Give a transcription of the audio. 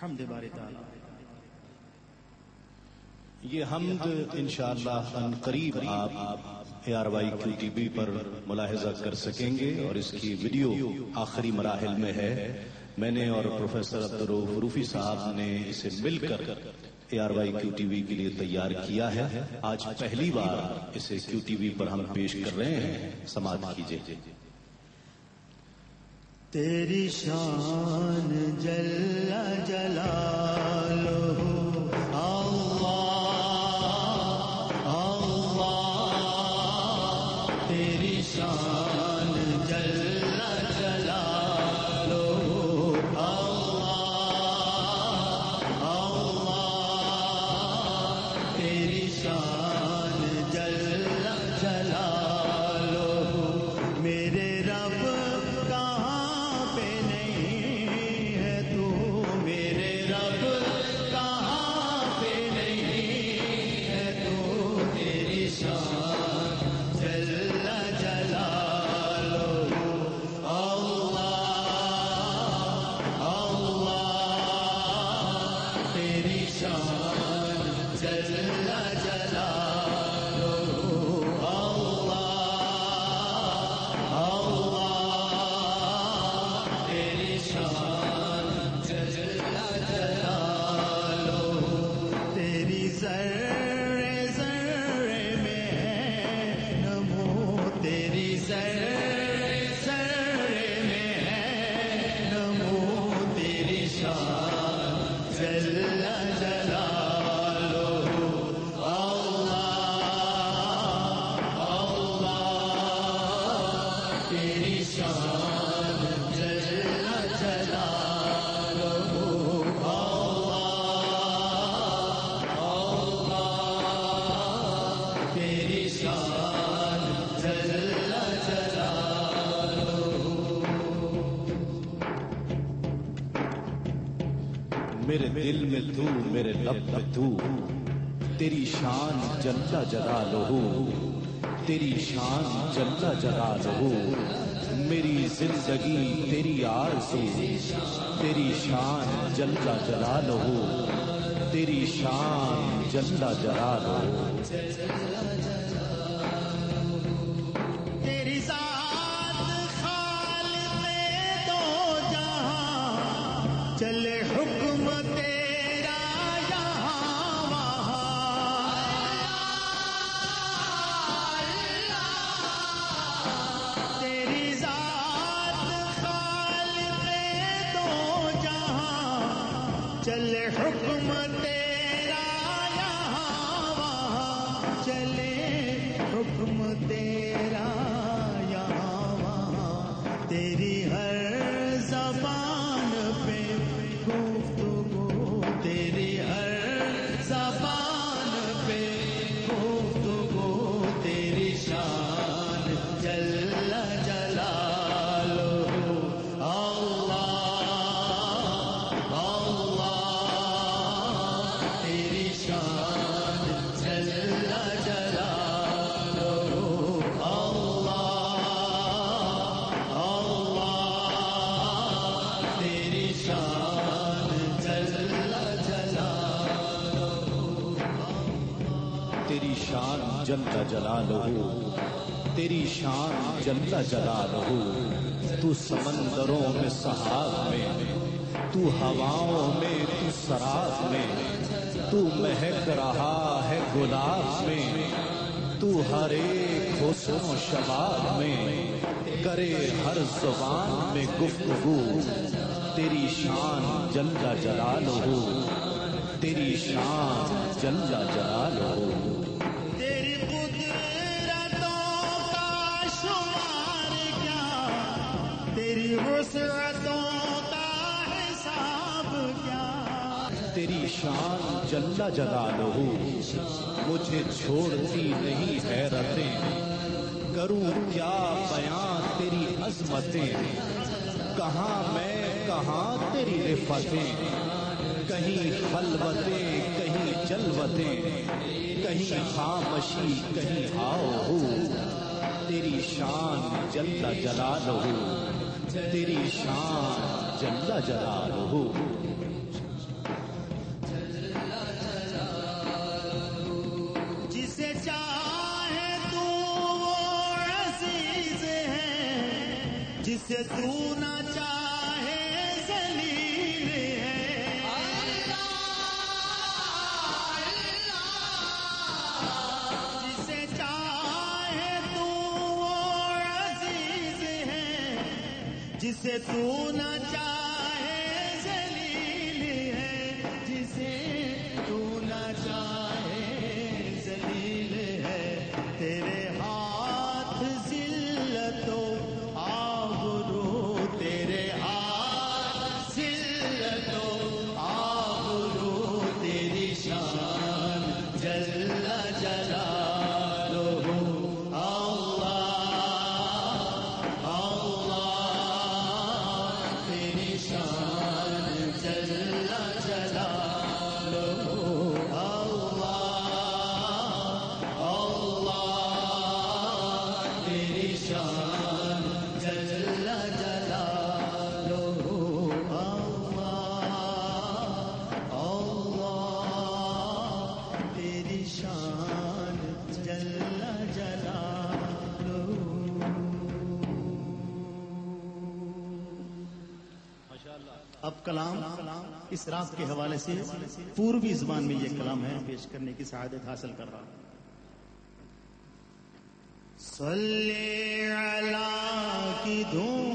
حمد باری تعالی. یہ حمد انشاءاللہ ان قریب آپ ARYQTV پر ملاحظہ کر سکیں گے، اور اس کی ویڈیو آخری مراحل میں ہے. میں نے اور پروفیسر عبدالرؤف روفی صاحب نے اسے مل کر ARYQTV کے لیے تیار کیا ہے. آج پہلی بار اسے QTV پر ہم پیش کر رہے ہیں. سماعت کیجیے. تیری شان جل جلالہ شان جل جلالہ اللہ تیری شان جل جلالہ. میرے رب کہاں پہ نہیں ہے تو، میرے رب کہاں پہ نہیں ہے تو، تیری شان جل میرے دل میں تو، میرے لب میں تو، تیری شان جل جلالہ، تیری شان جل جلالہ. میری زندگی تیری آرزو، تیری شان جل جلالہ، تیری شان جل جلالہ. تیری ذات خالق دو جہاں، چلے حکم تیرا یہاں وہاں. تیری ذات خالق دو جہاں، چلے حکم تیرا یہاں وہاں، چلے حکم تیرا یہاں وہاں. تیری ہر زبان پہ گفتگو، تیری ہر زبان پہ گفتگو، تیری شان جل جلالہ اللہ اللہ. تیری شان جل جلالہ اللہ اللہ. تیری شان جل جلالہ، تیری شان جل جلالہ، تیری شان جل جلالہ. تو سمندروں میں سحاب میں، تو ہواؤں میں، تو سراب میں، تو مہک رہا ہے گلاب میں، تو ہر ایک حسن و شباب میں، کرے ہر زبان میں گفتگو. تیری شان جل جلالہ، تیری شان جل جلالہ. تیری قدرتوں کا شمار کیا، تیری وسعتوں کا حساب کیا. تیری شان جل جلالہ، مجھے چھوڑتی نہیں حیرتیں. کروں کیا بیاں تیری عظمتیں، کہاں میں کہاں تیری رفتیں. کہیں خلوتیں کہیں جلوتیں، کہیں خاموشی کہیں آؤ ہو. تیری شان جل جلالہ، تیری شان جل جلالہ. جسے تو نہ چاہے ذلیل ہے جسے چاہے تو وہ عزیز ہے جسے تو نہ چاہے ذلیل ہے جسے تو نہ چاہے ذلیل ہے تیرے ہاتھ ذلت و آبرو تیرے ہاتھ ذلت و آبرو تیری شان جل جلالہ اللہ اللہ تیری شان جل جلالہ اللہ اللہ تیری شان جل جلالہ اللہ اللہ تیری شان جل جلالہ. اب کلام اس رات کے حوالے سے پوروی زبان میں یہ کلام ہے پیش کرنے کی سعادت حاصل کر رہا ہوں. صلی علی کی دھوم